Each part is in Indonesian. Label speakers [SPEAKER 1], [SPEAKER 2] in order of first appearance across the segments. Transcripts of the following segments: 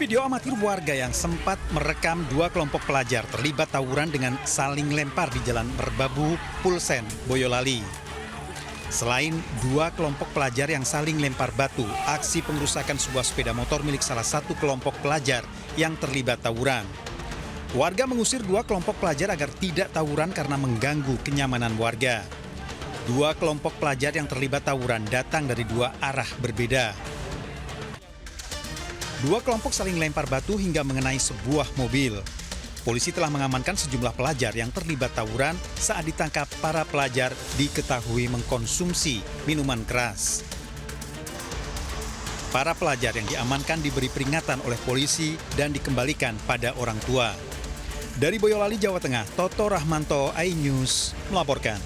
[SPEAKER 1] video amatir warga yang sempat merekam dua kelompok pelajar terlibat tawuran dengan saling lempar di Jalan Merbabu, Pulsen, Boyolali. Selain dua kelompok pelajar yang saling lempar batu, aksi pengerusakan sebuah sepeda motor milik salah satu kelompok pelajar yang terlibat tawuran. Warga mengusir dua kelompok pelajar agar tidak tawuran karena mengganggu kenyamanan warga. Dua kelompok pelajar yang terlibat tawuran datang dari dua arah berbeda. Dua kelompok saling lempar batu hingga mengenai sebuah mobil. Polisi telah mengamankan sejumlah pelajar yang terlibat tawuran saat ditangkap para pelajar diketahui mengkonsumsi minuman keras. Para pelajar yang diamankan diberi peringatan oleh polisi dan dikembalikan pada orang tua. Dari Boyolali, Jawa Tengah, Toto Rahmanto, iNews melaporkan.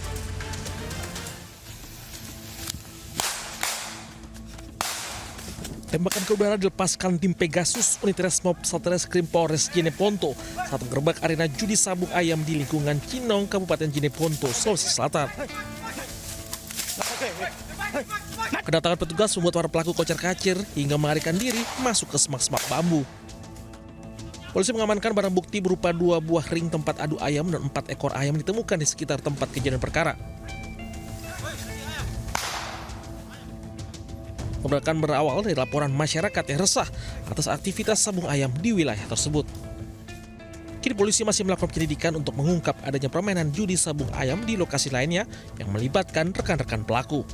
[SPEAKER 2] Tembakan ke udara dilepaskan tim Pegasus unit Resmob Satreskrim Polres Jeneponto saat menggerebek arena judi sabung ayam di lingkungan Cinong, Kabupaten Jeneponto, Sulawesi Selatan. Kedatangan petugas membuat para pelaku kocar-kacir hingga melarikan diri masuk ke semak-semak bambu. Polisi mengamankan barang bukti berupa 2 buah ring tempat adu ayam dan 4 ekor ayam ditemukan di sekitar tempat kejadian perkara. Kebenaran berawal dari laporan masyarakat yang resah atas aktivitas sabung ayam di wilayah tersebut. Kini polisi masih melakukan penyelidikan untuk mengungkap adanya permainan judi sabung ayam di lokasi lainnya yang melibatkan rekan-rekan pelaku.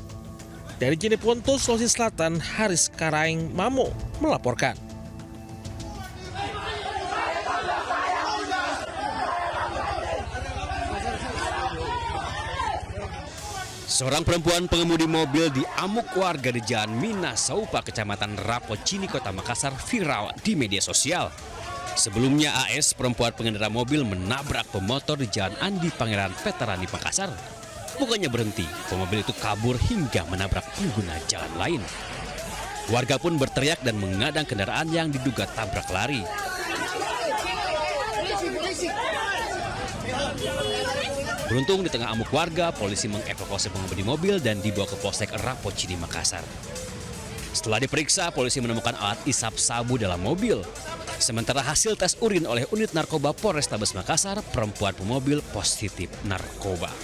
[SPEAKER 2] Dari Jeneponto, Sulawesi Selatan, Haris Karaing Mamo melaporkan.
[SPEAKER 3] Seorang perempuan pengemudi mobil diamuk warga di Jalan Minasaupa, Kecamatan Rapocini, Kota Makassar viral di media sosial. Sebelumnya AS, perempuan pengendara mobil, menabrak pemotor di Jalan Andi Pangeran Veteran di Makassar. Bukannya berhenti, pemobil itu kabur hingga menabrak pengguna jalan lain. Warga pun berteriak dan mengadang kendaraan yang diduga tabrak lari. Beruntung di tengah amuk warga, polisi mengevakuasi pengemudi mobil dan dibawa ke Polsek Rapocini, Makassar. Setelah diperiksa, polisi menemukan alat isap sabu dalam mobil. Sementara hasil tes urin oleh unit narkoba Polrestabes Makassar, perempuan pemobil positif narkoba.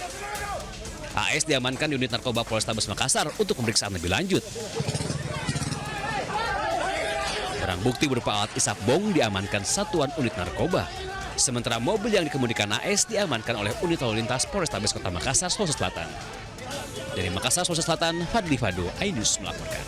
[SPEAKER 3] AS diamankan di unit narkoba Polrestabes Makassar untuk pemeriksaan lebih lanjut. Barang bukti berupa alat isap bong diamankan satuan unit narkoba. Sementara mobil yang dikemudikan AS diamankan oleh unit lalu lintas Polrestabes Kota Makassar, Sulawesi Selatan. Dari Makassar, Sulawesi Selatan, Fadli Fado, iNews melaporkan.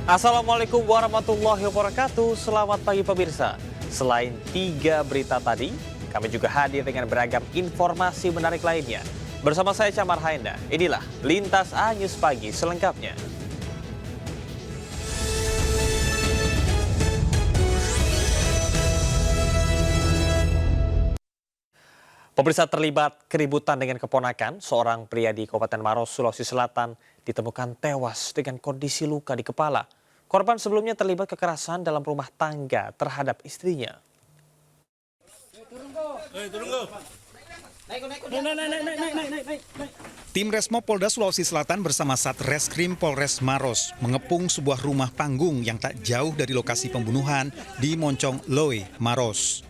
[SPEAKER 4] Assalamualaikum warahmatullahi wabarakatuh. Selamat pagi pemirsa. Selain 3 berita tadi, kami juga hadir dengan beragam informasi menarik lainnya. Bersama saya Camar Haenda, inilah Lintas iNews Pagi selengkapnya. Pemirsa, terlibat keributan dengan keponakan, seorang pria di Kabupaten Maros, Sulawesi Selatan ditemukan tewas dengan kondisi luka di kepala. Korban sebelumnya terlibat kekerasan dalam rumah tangga terhadap istrinya.
[SPEAKER 1] Tim Resmob Polda Sulawesi Selatan bersama Satreskrim Polres Maros mengepung sebuah rumah panggung yang tak jauh dari lokasi pembunuhan di Moncong Loe, Maros.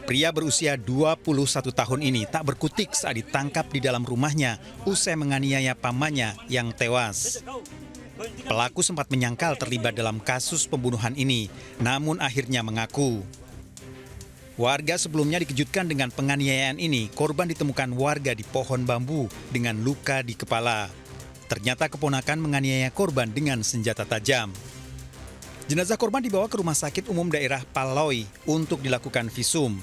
[SPEAKER 1] Pria berusia 21 tahun ini tak berkutik saat ditangkap di dalam rumahnya usai menganiaya pamannya yang tewas. Pelaku sempat menyangkal terlibat dalam kasus pembunuhan ini, namun akhirnya mengaku. Warga sebelumnya dikejutkan dengan penganiayaan ini. Korban ditemukan warga di pohon bambu dengan luka di kepala. Ternyata keponakan menganiaya korban dengan senjata tajam. Jenazah korban dibawa ke Rumah Sakit Umum Daerah Paloi untuk dilakukan visum.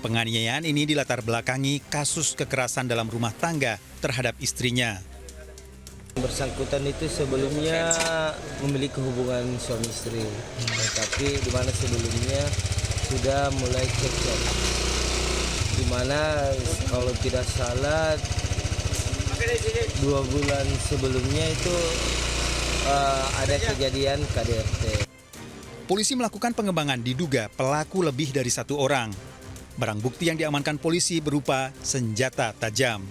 [SPEAKER 1] Penganiayaan ini dilatar belakangi kasus kekerasan dalam rumah tangga terhadap istrinya.
[SPEAKER 5] Bersangkutan itu sebelumnya memiliki hubungan suami istri, tapi di mana sebelumnya sudah mulai cekcok. Di mana kalau tidak salah 2 bulan sebelumnya itu ada kejadian KDRT.
[SPEAKER 1] Polisi melakukan pengembangan diduga pelaku lebih dari 1 orang. Barang bukti yang diamankan polisi berupa senjata tajam.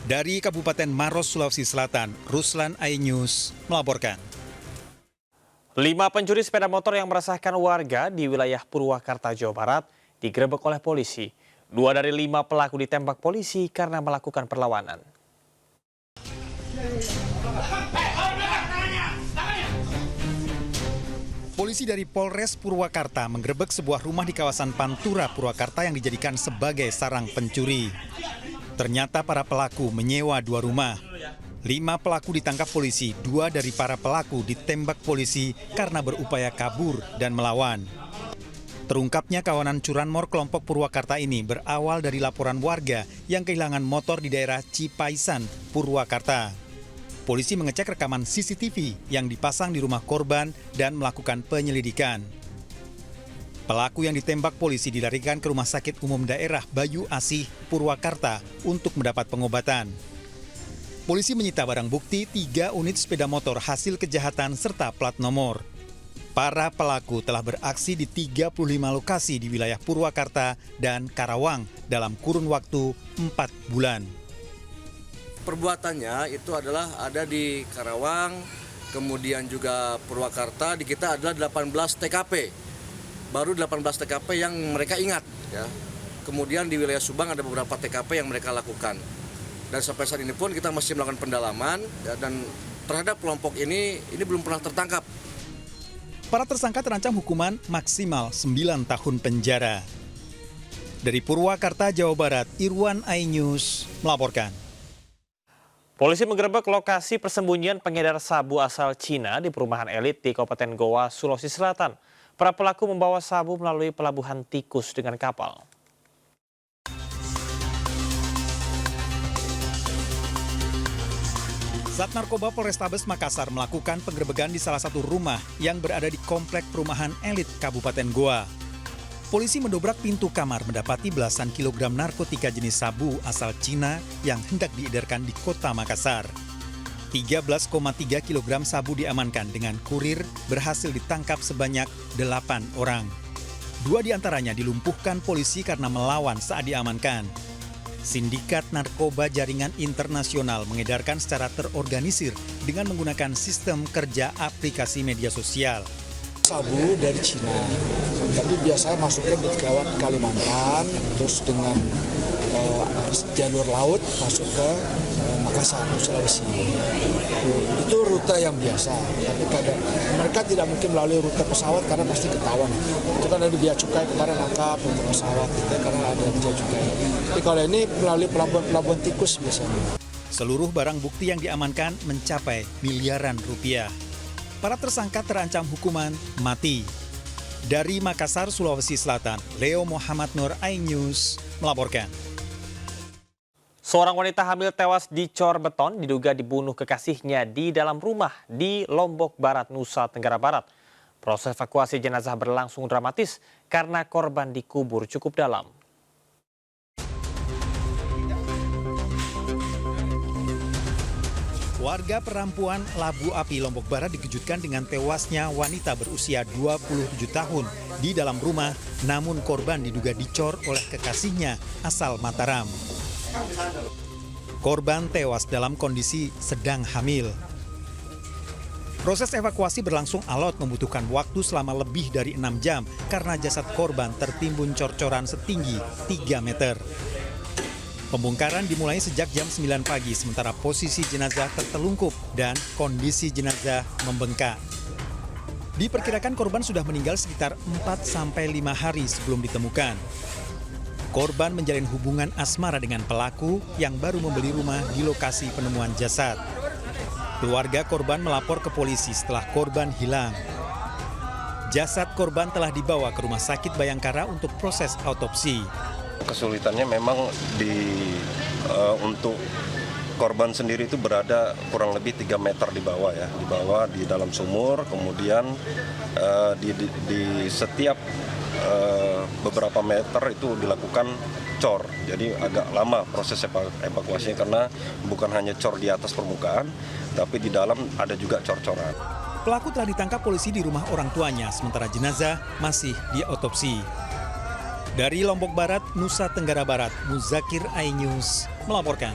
[SPEAKER 1] Dari Kabupaten Maros, Sulawesi Selatan, Ruslan iNews melaporkan.
[SPEAKER 4] 5 pencuri sepeda motor yang meresahkan warga di wilayah Purwakarta, Jawa Barat digerebek oleh polisi. 2 dari 5 pelaku ditembak polisi karena melakukan perlawanan.
[SPEAKER 1] Polisi dari Polres Purwakarta menggerebek sebuah rumah di kawasan Pantura, Purwakarta yang dijadikan sebagai sarang pencuri. Ternyata para pelaku menyewa 2 rumah. 5 pelaku ditangkap polisi, 2 dari para pelaku ditembak polisi karena berupaya kabur dan melawan. Terungkapnya kawanan curanmor kelompok Purwakarta ini berawal dari laporan warga yang kehilangan motor di daerah Cipaisan, Purwakarta. Polisi mengecek rekaman CCTV yang dipasang di rumah korban dan melakukan penyelidikan. Pelaku yang ditembak polisi dilarikan ke Rumah Sakit Umum Daerah Bayu Asih, Purwakarta untuk mendapat pengobatan. Polisi menyita barang bukti 3 unit sepeda motor hasil kejahatan serta plat nomor. Para pelaku telah beraksi di 35 lokasi di wilayah Purwakarta dan Karawang dalam kurun waktu 4 bulan.
[SPEAKER 6] Perbuatannya itu adalah ada di Karawang, kemudian juga Purwakarta, di kita adalah 18 TKP. Baru 18 TKP yang mereka ingat, ya. Kemudian di wilayah Subang ada beberapa TKP yang mereka lakukan. Dan sampai saat ini pun kita masih melakukan pendalaman, ya, dan terhadap kelompok ini belum pernah tertangkap.
[SPEAKER 1] Para tersangka terancam hukuman maksimal 9 tahun penjara. Dari Purwakarta, Jawa Barat, Irwan iNews melaporkan.
[SPEAKER 4] Polisi menggerebek lokasi persembunyian pengedar sabu asal Cina di perumahan elit di Kabupaten Goa, Sulawesi Selatan. Para pelaku membawa sabu melalui pelabuhan tikus dengan kapal.
[SPEAKER 1] Sat Narkoba Polrestabes Makassar melakukan penggerebekan di salah satu rumah yang berada di komplek perumahan elit Kabupaten Goa. Polisi mendobrak pintu kamar mendapati belasan kilogram narkotika jenis sabu asal Cina yang hendak diedarkan di kota Makassar. 13,3 kilogram sabu diamankan dengan kurir berhasil ditangkap sebanyak 8 orang. 2 diantaranya dilumpuhkan polisi karena melawan saat diamankan. Sindikat narkoba jaringan internasional mengedarkan secara terorganisir dengan menggunakan sistem kerja aplikasi media sosial.
[SPEAKER 7] Sabu dari Cina, tapi biasanya masuknya di Kalimantan, terus dengan jalur laut masuk ke Makassar, Sulawesi. Itu rute yang biasa, tapi mereka tidak mungkin melalui rute pesawat karena pasti ketahuan. Itu kan ada bea cukai kemarin nangkap untuk pesawat, itu karena ada bea cukai. Tapi kalau ini melalui pelabuhan tikus biasanya.
[SPEAKER 1] Seluruh barang bukti yang diamankan mencapai miliaran rupiah. Para tersangka terancam hukuman mati. Dari Makassar, Sulawesi Selatan, Leo Muhammad Nur iNews melaporkan.
[SPEAKER 4] Seorang wanita hamil tewas dicor beton diduga dibunuh kekasihnya di dalam rumah di Lombok Barat, Nusa Tenggara Barat. Proses evakuasi jenazah berlangsung dramatis karena korban dikubur cukup dalam.
[SPEAKER 1] Warga Perampuan Labu Api, Lombok Barat dikejutkan dengan tewasnya wanita berusia 27 tahun di dalam rumah, namun korban diduga dicor oleh kekasihnya asal Mataram. Korban tewas dalam kondisi sedang hamil. Proses evakuasi berlangsung alot membutuhkan waktu selama lebih dari 6 jam karena jasad korban tertimbun cor-coran setinggi 3 meter. Pembongkaran dimulai sejak jam 9 pagi, sementara posisi jenazah tertelungkup dan kondisi jenazah membengkak. Diperkirakan korban sudah meninggal sekitar 4-5 hari sebelum ditemukan. Korban menjalin hubungan asmara dengan pelaku yang baru membeli rumah di lokasi penemuan jasad. Keluarga korban melapor ke polisi setelah korban hilang. Jasad korban telah dibawa ke Rumah Sakit Bayangkara untuk proses autopsi.
[SPEAKER 8] Kesulitannya memang untuk korban sendiri itu berada kurang lebih 3 meter di bawah ya, di bawah di dalam sumur, kemudian di setiap beberapa meter itu dilakukan cor, jadi agak lama proses evakuasinya karena bukan hanya cor di atas permukaan, tapi di dalam ada juga cor-coran.
[SPEAKER 1] Pelaku telah ditangkap polisi di rumah orang tuanya, sementara jenazah masih diotopsi. Dari Lombok Barat, Nusa Tenggara Barat, Muzakir iNews melaporkan.